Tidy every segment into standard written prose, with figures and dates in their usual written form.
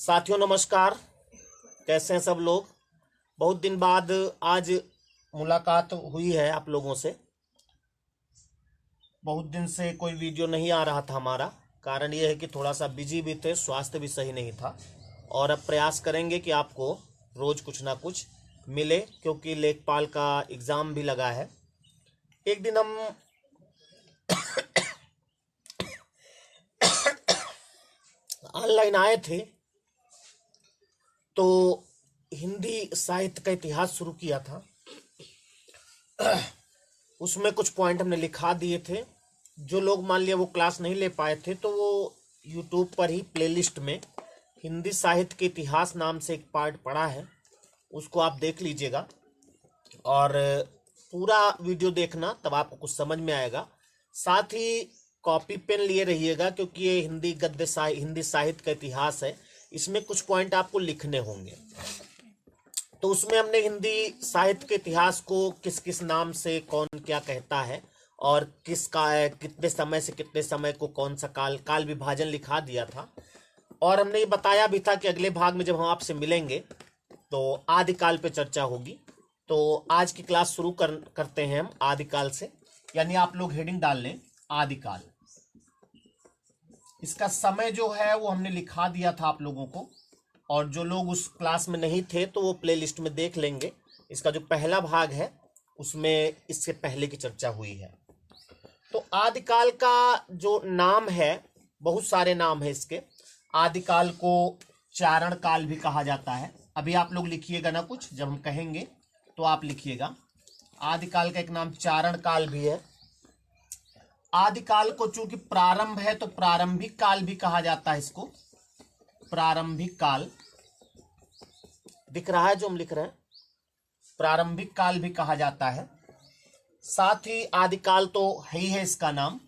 साथियों नमस्कार। कैसे हैं सब लोग। बहुत दिन बाद आज मुलाकात हुई है आप लोगों से। बहुत दिन से कोई वीडियो नहीं आ रहा था। हमारा कारण यह है कि थोड़ा सा बिजी भी थे, स्वास्थ्य भी सही नहीं था। और अब प्रयास करेंगे कि आपको रोज कुछ ना कुछ मिले, क्योंकि लेखपाल का एग्ज़ाम भी लगा है। एक दिन हम ऑनलाइन आए थे तो हिंदी साहित्य का इतिहास शुरू किया था। उसमें कुछ पॉइंट हमने लिखा दिए थे। जो लोग मान लिया वो क्लास नहीं ले पाए थे तो वो यूट्यूब पर ही प्लेलिस्ट में हिंदी साहित्य के इतिहास नाम से एक पार्ट पड़ा है, उसको आप देख लीजिएगा और पूरा वीडियो देखना, तब आपको कुछ समझ में आएगा। साथ ही कॉपी पेन लिए रहिएगा, क्योंकि ये हिंदी साहित्य का इतिहास है। इसमें कुछ पॉइंट आपको लिखने होंगे। तो उसमें हमने हिंदी साहित्य के इतिहास को किस किस नाम से कौन क्या कहता है और कितने समय से कितने समय को कौन सा काल विभाजन लिखा दिया था। और हमने ये बताया भी था कि अगले भाग में जब हम आपसे मिलेंगे तो आदिकाल पे चर्चा होगी। तो आज की क्लास शुरू करते हैं हम आदिकाल से। यानी आप लोग हेडिंग डाल लें आदिकाल। इसका समय जो है वो हमने लिखा दिया था आप लोगों को, और जो लोग उस क्लास में नहीं थे तो वो प्लेलिस्ट में देख लेंगे। इसका जो पहला भाग है उसमें इससे पहले की चर्चा हुई है। तो आदिकाल का जो नाम है, बहुत सारे नाम है इसके। आदिकाल को चारण काल भी कहा जाता है। अभी आप लोग लिखिएगा ना, कुछ जब हम कहेंगे तो आप लिखिएगा। आदिकाल का एक नाम चारण काल भी है। आदिकाल को चूंकि प्रारंभ है तो प्रारंभिक काल भी कहा जाता है इसको। प्रारंभिक काल दिख रहा है जो हम लिख रहे हैं, प्रारंभिक काल भी कहा जाता है। साथ ही आदिकाल तो है ही है इसका नाम।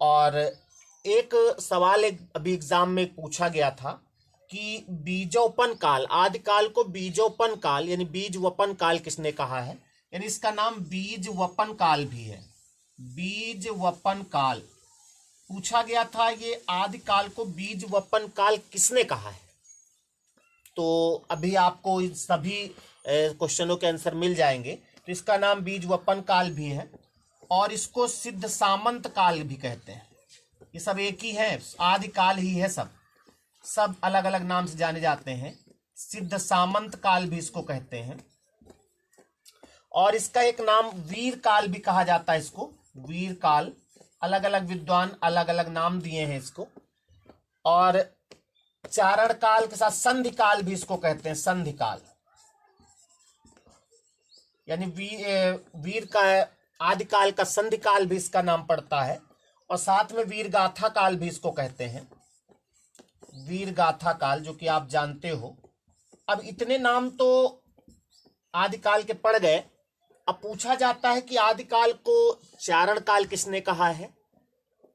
और एक सवाल अभी एग्जाम में पूछा गया था कि बीजोपन काल, आदिकाल को बीजोपन काल यानी बीज वपन काल किसने कहा है। यानी इसका नाम बीज वपन काल भी है। बीज वपन काल पूछा गया था। ये आदिकाल को बीज वपन काल किसने कहा है। तो अभी आपको इन सभी क्वेश्चनों के आंसर मिल जाएंगे। तो इसका नाम बीज वपन काल भी है और इसको सिद्ध सामंत काल भी कहते हैं। ये सब एक ही है, आदिकाल ही है। सब अलग अलग नाम से जाने जाते हैं। सिद्ध सामंत काल भी इसको कहते हैं। और इसका एक नाम वीर काल भी कहा जाता है। इसको वीर काल, अलग अलग विद्वान अलग अलग नाम दिए हैं इसको। और चारण काल के साथ संधि काल भी इसको कहते हैं। संधि काल यानी वीर का आदिकाल का संधि काल भी इसका नाम पड़ता है। और साथ में वीर गाथा काल भी इसको कहते हैं। वीर गाथा काल जो कि आप जानते हो। अब इतने नाम तो आदिकाल के पड़ गए। अब पूछा जाता है कि आदिकाल को चारण काल किसने कहा है,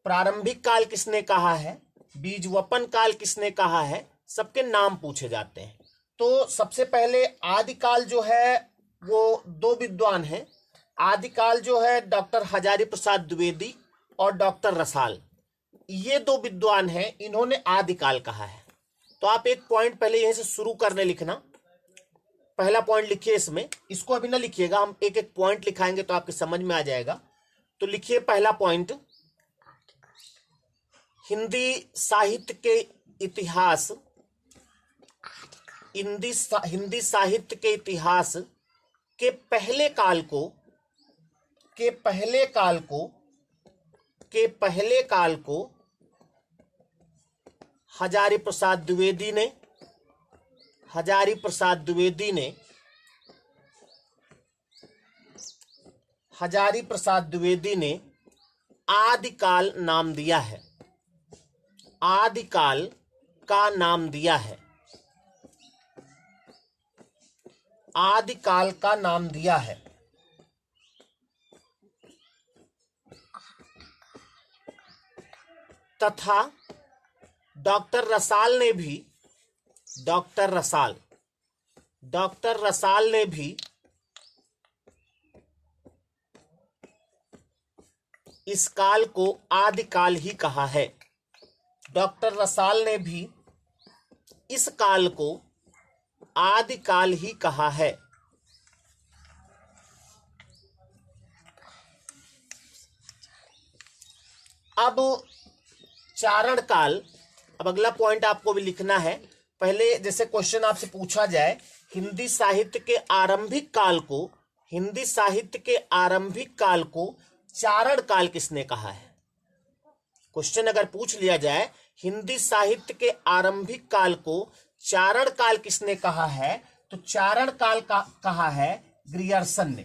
प्रारंभिक काल किसने कहा है, बीज वपन काल किसने कहा है। सबके नाम पूछे जाते हैं। तो सबसे पहले आदिकाल जो है वो दो विद्वान हैं। आदिकाल जो है डॉक्टर हजारी प्रसाद द्विवेदी और डॉक्टर रसाल, ये दो विद्वान हैं, इन्होंने आदिकाल कहा है। तो आप एक पॉइंट पहले यहीं से शुरू करने लिखना। पहला पॉइंट लिखिए इसमें, इसको अभी ना लिखिएगा, हम एक एक पॉइंट लिखाएंगे तो आपके समझ में आ जाएगा। तो लिखिए पहला पॉइंट, हिंदी साहित्य के इतिहास, हिंदी साहित्य के इतिहास के पहले काल को हजारी प्रसाद द्विवेदी ने आदिकाल नाम दिया है। आदिकाल का नाम दिया है। आदिकाल का नाम दिया है। तथा डॉक्टर रसाल ने भी इस काल को आदिकाल ही कहा है। डॉक्टर रसाल ने भी इस काल को आदिकाल ही कहा है। अब चारण काल, अब अगला पॉइंट आपको भी लिखना है। पहले जैसे क्वेश्चन आपसे पूछा जाए, हिंदी साहित्य के आरंभिक काल को, हिंदी साहित्य के आरंभिक काल को चारण काल किसने कहा है? क्वेश्चन अगर पूछ लिया जाए हिंदी साहित्य के आरंभिक काल को चारण काल किसने कहा है, तो चारण काल का कहा है ग्रियर्सन ने।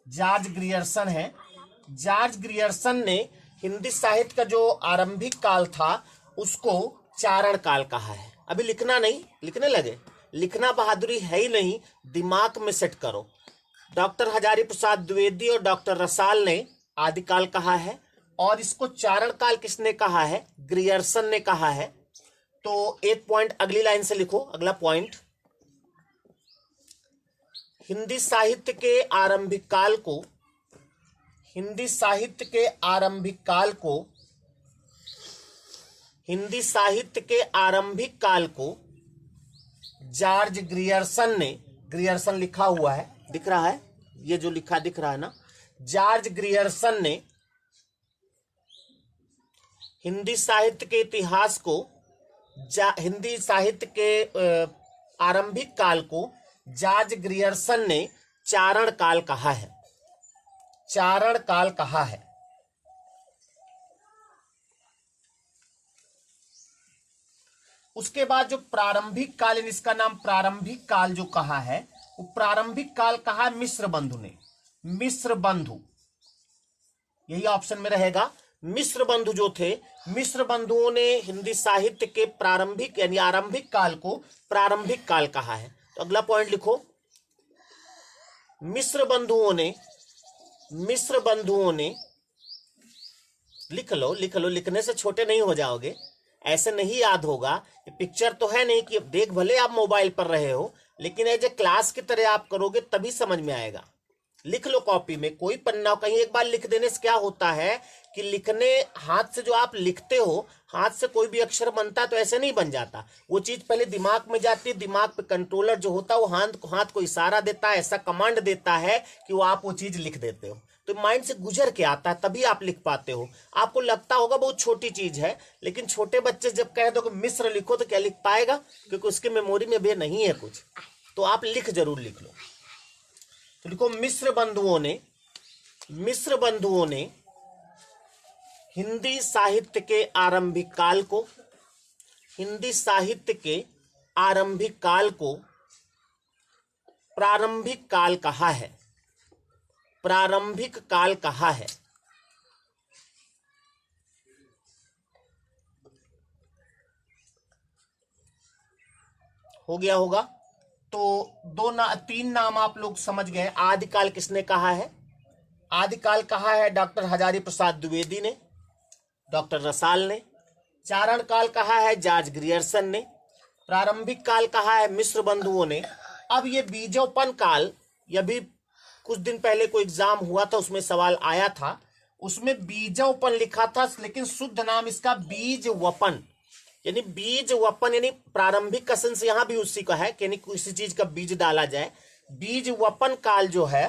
जॉर्ज ग्रियर्सन है। जॉर्ज ग्रियर्सन ने हिंदी साहित्य का जो आरंभिक काल था उसको चारण काल कहा है। अभी लिखना नहीं, लिखने लगे, लिखना बहादुरी है ही नहीं, दिमाग में सेट करो। डॉक्टर हजारी प्रसाद द्विवेदी और डॉक्टर रसाल ने आदिकाल कहा है, और इसको चारण काल किसने कहा है? ग्रियर्सन ने कहा है। तो एक पॉइंट अगली लाइन से लिखो, अगला पॉइंट, हिंदी साहित्य के आरंभिक काल को, हिंदी साहित्य के आरंभिक काल को, हिंदी साहित्य के आरंभिक काल को जॉर्ज ग्रियर्सन ने, ग्रियर्सन लिखा हुआ है, दिख रहा है, ये जो लिखा दिख रहा है ना, जॉर्ज ग्रियर्सन ने हिंदी साहित्य के इतिहास को, हिंदी साहित्य के आरंभिक काल को जॉर्ज ग्रियर्सन ने चारण काल कहा है। चारण काल कहा है। उसके बाद जो प्रारंभिक काल, इसका नाम प्रारंभिक काल जो कहा है, वो प्रारंभिक काल कहा मिस्र बंधु ने। मिस्र बंधु, यही ऑप्शन में रहेगा। मिस्र बंधु जो थे, मिस्र बंधुओं ने हिंदी साहित्य के प्रारंभिक यानी आरंभिक काल को प्रारंभिक काल कहा है। तो अगला पॉइंट लिखो, मिस्र बंधुओं ने, मिस्र बंधुओं ने, लिख लो लिख लो, लिखने से छोटे नहीं हो जाओगे, ऐसे नहीं याद होगा। पिक्चर तो है नहीं कि देख भले आप मोबाइल पर रहे हो, लेकिन एज ए क्लास की तरह आप करोगे तभी समझ में आएगा। लिख लो कॉपी में, कोई पन्ना कहीं एक बार लिख देने से क्या होता है कि लिखने, हाथ से जो आप लिखते हो, हाथ से कोई भी अक्षर बनता है तो ऐसे नहीं बन जाता। वो चीज पहले दिमाग में जाती है, दिमाग पे कंट्रोलर जो होता है वो हाथ को इशारा देता है, ऐसा कमांड देता है कि वो आप वो चीज लिख देते हो। तो माइंड से गुजर के आता है तभी आप लिख पाते हो। आपको लगता होगा बहुत छोटी चीज है, लेकिन छोटे बच्चे जब कह दो कि मिस्र लिखो तो क्या लिख पाएगा? क्योंकि उसके मेमोरी में भी नहीं है कुछ। तो आप जरूर लिख लो। तो लिखो, मिस्र बंधुओं ने, मिस्र बंधुओं ने हिंदी साहित्य के आरंभिक काल को, हिंदी साहित्य के आरंभिक काल को प्रारंभिक काल कहा है। प्रारंभिक काल कहा है। हो गया होगा। तो तीन नाम आप लोग समझ गए। आदिकाल किसने कहा है? आदिकाल कहा है डॉक्टर हजारी प्रसाद द्विवेदी ने, डॉक्टर रसाल ने। चारण काल कहा है जॉर्ज ग्रियर्सन ने। प्रारंभिक काल कहा है मिस्र बंधुओं ने। अब ये बीजोपन काल, यह भी कुछ दिन पहले कोई एग्जाम हुआ था, उसमें सवाल आया था, उसमें बीजोपन लिखा था, लेकिन शुद्ध नाम इसका बीज वपन, यानी बीज वपन, यानी प्रारंभिक का सेंस यहां भी उसी का है कि यानी किसी चीज का बीज डाला जाए। बीज वपन काल जो है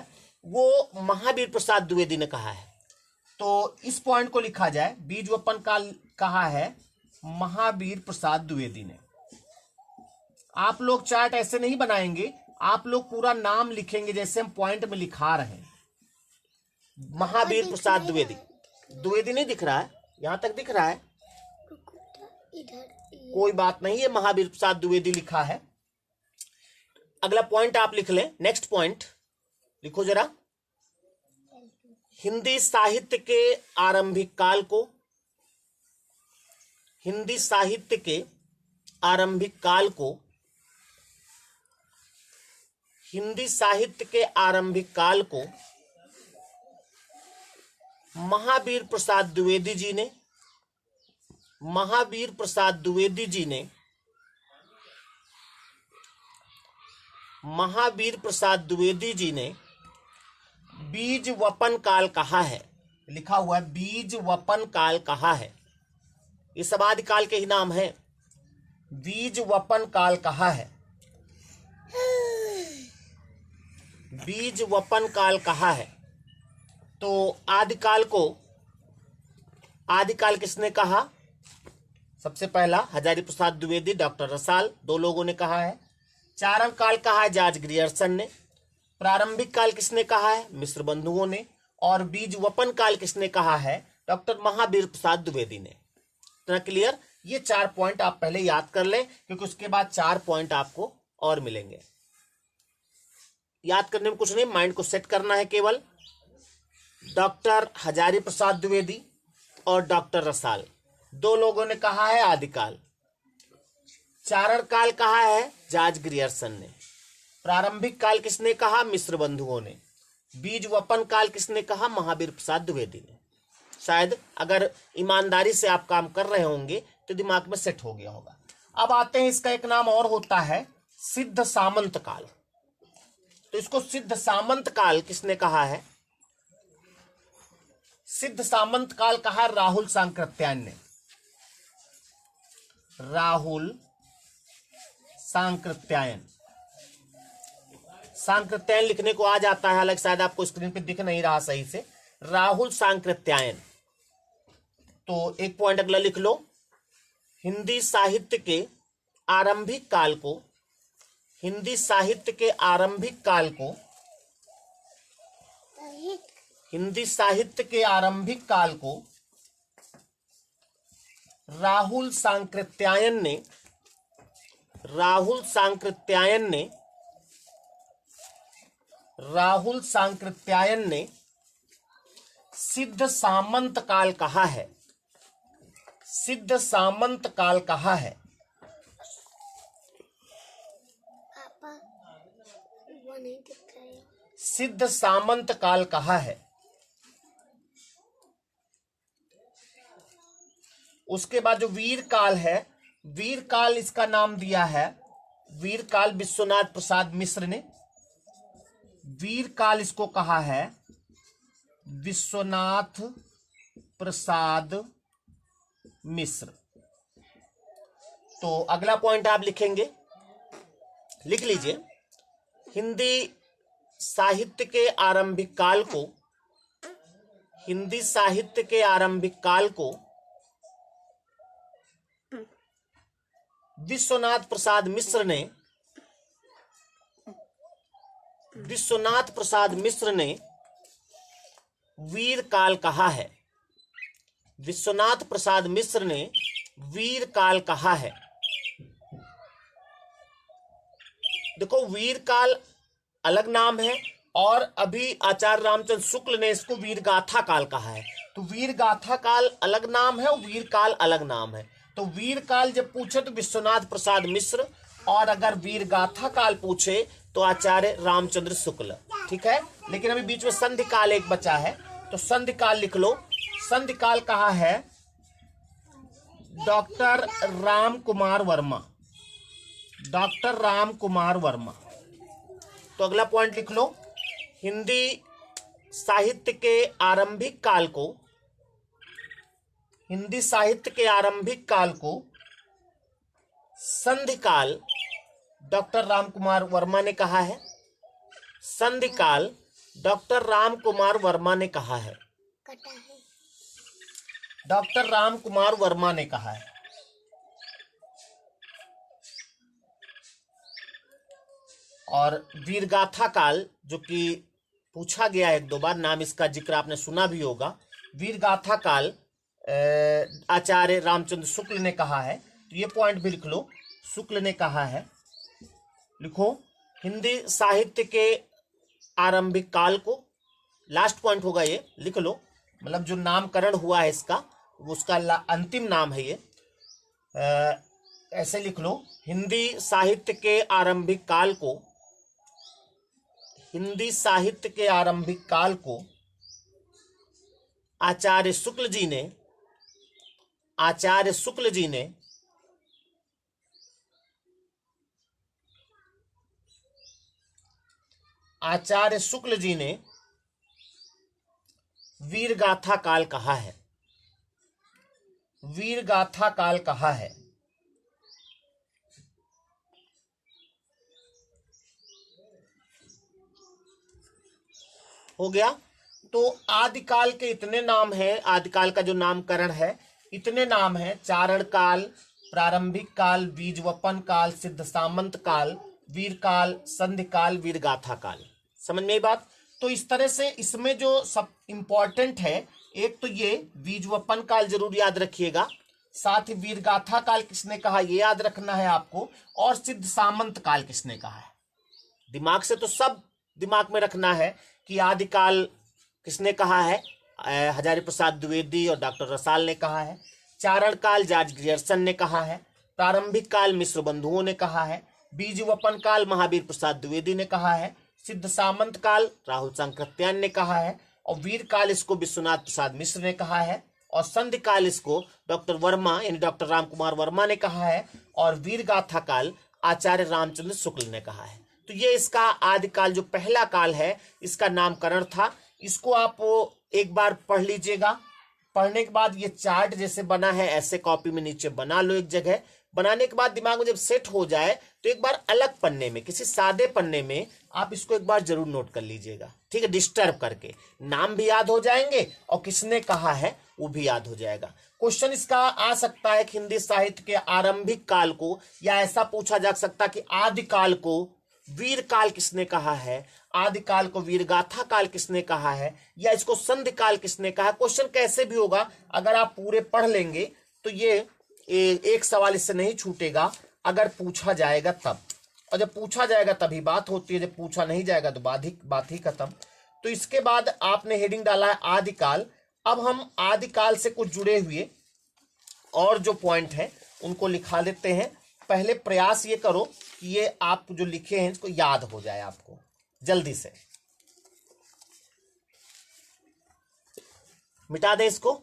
वो महावीर प्रसाद द्विवेदी ने कहा है। तो इस पॉइंट को लिखा जाए, बीज वपन काल कहा है महावीर प्रसाद द्विवेदी ने। आप लोग चार्ट ऐसे नहीं बनाएंगे, आप लोग पूरा नाम लिखेंगे जैसे हम पॉइंट में लिखा रहे हैं। महावीर प्रसाद द्विवेदी, द्विवेदी नहीं दिख रहा है, यहां तक दिख रहा है, कोई बात नहीं है, महावीर प्रसाद द्विवेदी लिखा है। अगला पॉइंट आप लिख लें। नेक्स्ट पॉइंट लिखो जरा, हिंदी साहित्य के आरंभिक काल को, हिंदी साहित्य के आरंभिक काल को, हिंदी साहित्य के आरंभिक काल को महावीर प्रसाद द्विवेदी जी ने, महावीर प्रसाद द्विवेदी जी ने, महावीर प्रसाद द्विवेदी जी ने बीज वपन काल कहा है। लिखा हुआ है बीज वपन काल कहा है। ये सब आदिकाल के ही नाम है। बीज वपन काल कहा है? बीज वपन काल कहा है? तो आदिकाल किसने कहा? सबसे पहला हजारी प्रसाद द्विवेदी, डॉक्टर रसाल, दो लोगों ने कहा है। चारण काल कहा है जॉर्ज ग्रियर्सन ने। प्रारंभिक काल किसने कहा है? मिश्र बंधुओं ने। और बीज वपन काल किसने कहा है? डॉक्टर महावीर प्रसाद द्विवेदी ने। इतना क्लियर? ये 4 पॉइंट आप पहले याद कर लें, क्योंकि उसके बाद 4 पॉइंट आपको और मिलेंगे। याद करने में कुछ नहीं, माइंड को सेट करना है केवल। डॉक्टर हजारी प्रसाद द्विवेदी और डॉक्टर रसाल, दो लोगों ने कहा है आदिकाल। चारण काल कहा है जॉर्ज ग्रियर्सन ने। प्रारंभिक काल किसने कहा? मिश्र बंधुओं ने। बीज वपन काल किसने कहा? महावीर प्रसाद द्विवेदी ने। शायद अगर ईमानदारी से आप काम कर रहे होंगे तो दिमाग में सेट हो गया होगा। अब आते हैं, इसका एक नाम और होता है सिद्ध सामंत काल। तो इसको सिद्ध सामंत काल किसने कहा है? सिद्ध सामंत काल कहा राहुल सांकृत्यायन ने। राहुल सांकृत्यायन। सांकृत्यायन लिखने को आ जाता है, हालांकि शायद आपको स्क्रीन पे दिख नहीं रहा सही से। राहुल सांकृत्यायन। तो एक पॉइंट अगला लिख लो। हिंदी साहित्य के आरंभिक काल को, हिंदी साहित्य के आरंभिक काल को, हिंदी साहित्य के आरंभिक काल को राहुल सांकृत्यायन ने, राहुल सांकृत्यायन ने, राहुल सांकृत्यायन ने सिद्ध सामंत काल कहा है। सिद्ध सामंत काल कहा है। सिद्ध सामंत काल कहा है। उसके बाद जो वीर काल है, वीर काल इसका नाम दिया है, वीर काल विश्वनाथ प्रसाद मिश्र ने। वीर काल इसको कहा है विश्वनाथ प्रसाद मिश्र। तो अगला पॉइंट आप लिखेंगे, लिख लीजिए। हिंदी साहित्य के आरंभिक काल को, हिंदी साहित्य के आरंभिक काल को विश्वनाथ प्रसाद मिश्र ने, विश्वनाथ प्रसाद मिश्र ने वीर काल कहा है। विश्वनाथ प्रसाद मिश्र ने वीर काल कहा है। देखो, वीर काल अलग नाम है और अभी आचार्य रामचंद्र शुक्ल ने इसको वीर गाथा काल कहा है। तो वीर गाथा काल अलग नाम है और वीर काल अलग नाम है। तो वीर काल जब पूछे तो विश्वनाथ प्रसाद मिश्र, और अगर वीर गाथा काल पूछे तो आचार्य रामचंद्र शुक्ल। ठीक है, लेकिन अभी बीच में संधि काल एक बचा है, तो संधि काल लिख लो। संधि काल कहा है डॉक्टर राम कुमार वर्मा। डॉक्टर राम कुमार वर्मा। तो अगला पॉइंट लिख लो। हिंदी साहित्य के आरंभिक काल को, हिंदी साहित्य के आरंभिक काल को संधि काल डॉक्टर राम कुमार वर्मा ने कहा है। संधि काल डॉक्टर राम कुमार वर्मा ने कहा है। डॉक्टर राम कुमार वर्मा ने कहा है। और वीरगाथा काल, जो कि पूछा गया है 1-2 बार, नाम इसका जिक्र आपने सुना भी होगा। वीरगाथा काल आचार्य रामचंद्र शुक्ल ने कहा है। तो ये पॉइंट भी लिख लो, शुक्ल ने कहा है। लिखो, हिंदी साहित्य के आरंभिक काल को, लास्ट पॉइंट होगा ये, लिख लो। मतलब जो नामकरण हुआ है इसका, उसका अंतिम नाम है ये। ऐसे लिख लो, हिंदी साहित्य के आरंभिक काल को, हिंदी साहित्य के आरंभिक काल को आचार्य शुक्ल जी ने, आचार्य शुक्ल जी ने आचार्य शुक्ल जी ने वीरगाथा काल कहा है। वीर गाथा काल कहा है? हो गया। तो आदिकाल के इतने नाम हैं, आदिकाल का जो नामकरण है इतने नाम हैं: चारण काल, प्रारंभिक काल, बीजवपन काल, सिद्ध सामंत काल, वीर काल, संधि काल, वीर गाथा काल। समझ में आई बात? तो इस तरह से इसमें जो सब इंपॉर्टेंट है, एक तो ये बीजवपन काल जरूर याद रखिएगा, साथ ही वीर गाथा काल किसने कहा ये याद रखना है आपको, और सिद्ध सामंत काल किसने कहा है। दिमाग से तो सब दिमाग में रखना है कि आदिकाल किसने कहा है, हजारी प्रसाद द्विवेदी और डॉक्टर रसाल ने कहा है। चारण काल जॉर्ज ग्रियर्सन ने कहा है। प्रारंभिक काल मिश्र बंधुओं ने कहा है। बीजवपन काल महावीर प्रसाद द्विवेदी ने कहा है। सिद्ध सामंत काल राहुल सांकृत्यायन ने कहा है। और वीर काल इसको विश्वनाथ प्रसाद मिश्र ने कहा है। और संधि काल इसको डॉक्टर वर्मा यानी डॉक्टर राम कुमार वर्मा ने कहा है। और वीर गाथा काल आचार्य रामचंद्र शुक्ल ने कहा है। तो ये इसका आदिकाल जो पहला काल है इसका नामकरण था। इसको आप एक बार पढ़ लीजिएगा। पढ़ने के बाद ये चार्ट जैसे बना है ऐसे कॉपी में नीचे बना लो एक जगह। बनाने के बाद दिमाग में जब सेट हो जाए तो एक बार अलग पन्ने में, किसी सादे पन्ने में आप इसको एक बार जरूर नोट कर लीजिएगा, ठीक है, डिस्टर्ब करके। नाम भी याद हो जाएंगे और किसने कहा है वो भी याद हो जाएगा। क्वेश्चन इसका आ सकता है कि हिंदी साहित्य के आरंभिक काल को, या ऐसा पूछा जा सकता कि आदिकाल को वीर काल किसने कहा है, आदिकाल को वीर गाथा काल किसने कहा है, या इसको संधि काल किसने कहा है। क्वेश्चन कैसे भी होगा, अगर आप पूरे पढ़ लेंगे तो ये एक सवाल इससे नहीं छूटेगा अगर पूछा जाएगा तब। और जब पूछा जाएगा तभी बात होती है, जब पूछा नहीं जाएगा तो बात ही खत्म। तो इसके बाद आपने हेडिंग डाला है आदिकाल। अब हम आदिकाल से कुछ जुड़े हुए और जो पॉइंट हैं उनको लिखा देते हैं। पहले प्रयास ये करो कि ये आप जो लिखे हैं इसको याद हो जाए आपको जल्दी से। मिटा दे इसको।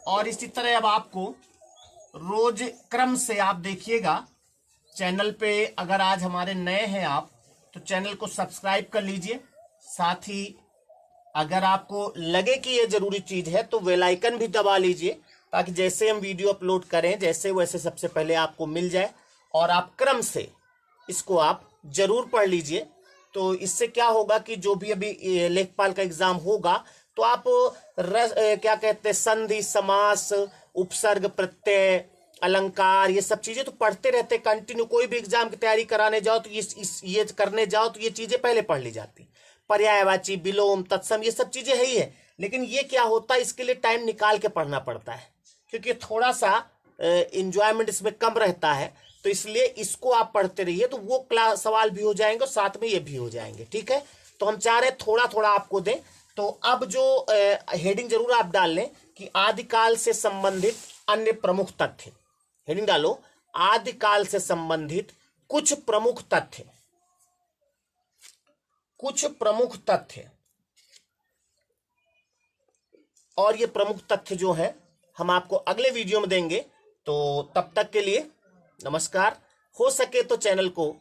और इसी तरह अब आपको रोज क्रम से आप देखिएगा चैनल पे। अगर आज हमारे नए हैं आप तो चैनल को सब्सक्राइब कर लीजिए। साथ ही अगर आपको लगे कि ये जरूरी चीज है तो बेल आइकन भी दबा लीजिए, ताकि जैसे हम वीडियो अपलोड करें जैसे वैसे सबसे पहले आपको मिल जाए। और आप क्रम से इसको आप जरूर पढ़ लीजिए। तो इससे क्या होगा कि जो भी अभी लेखपाल का एग्जाम होगा तो आप क्या कहते हैं, संधि, समास, उपसर्ग, प्रत्यय, अलंकार, ये सब चीजें तो पढ़ते रहते कंटिन्यू। कोई भी एग्जाम की तैयारी कराने जाओ तो ये करने जाओ तो ये चीजें पहले पढ़ ली जाती। पर्यायवाची, विलोम, तत्सम, ये सब चीजें है ही है। लेकिन ये क्या होता है, इसके लिए टाइम निकाल के पढ़ना पड़ता है, क्योंकि थोड़ा सा इंजॉयमेंट इसमें कम रहता है। तो इसलिए इसको आप पढ़ते रहिए तो वो क्लास सवाल भी हो जाएंगे और साथ में ये भी हो जाएंगे, ठीक है। तो हम चाह रहे थोड़ा थोड़ा आपको दें। तो अब जो हेडिंग जरूर आप डाल लें कि आदिकाल से संबंधित अन्य प्रमुख तथ्य। हेडिंग डालो, आदिकाल से संबंधित कुछ प्रमुख तथ्य। कुछ प्रमुख तथ्य। और ये प्रमुख तथ्य जो है हम आपको अगले वीडियो में देंगे। तो तब तक के लिए नमस्कार। हो सके तो चैनल को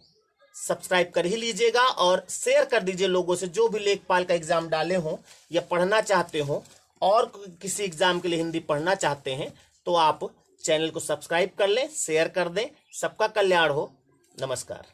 सब्सक्राइब कर ही लीजिएगा और शेयर कर दीजिए लोगों से, जो भी लेखपाल का एग्जाम डाले हों या पढ़ना चाहते हो और किसी एग्जाम के लिए हिंदी पढ़ना चाहते हैं तो आप चैनल को सब्सक्राइब कर लें, शेयर कर दें। सबका कल्याण हो। नमस्कार।